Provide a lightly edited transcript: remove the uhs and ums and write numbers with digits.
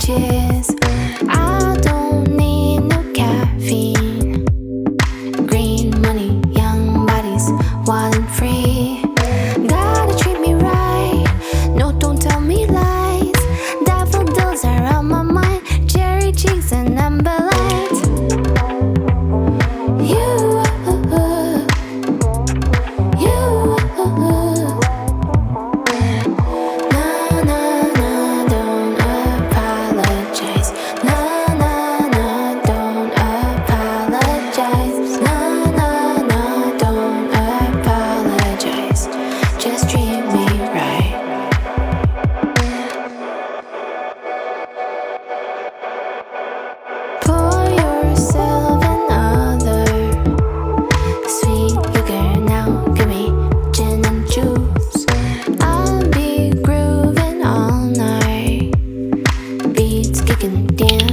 cheers. I don't need no caffeine. Green money, young bodies, wild and free. Gotta treat me right, no, don't tell me lies. Daffodils are on my mind, cherry cheeks and amber lights. You, na na na, don't apologize. Na na na, don't apologize. Na na na, don't apologize. Just treat me right. Pour yourself another sweet liquor now. Give me gin and juice. I'll be grooving all night. Beats kicking, dance.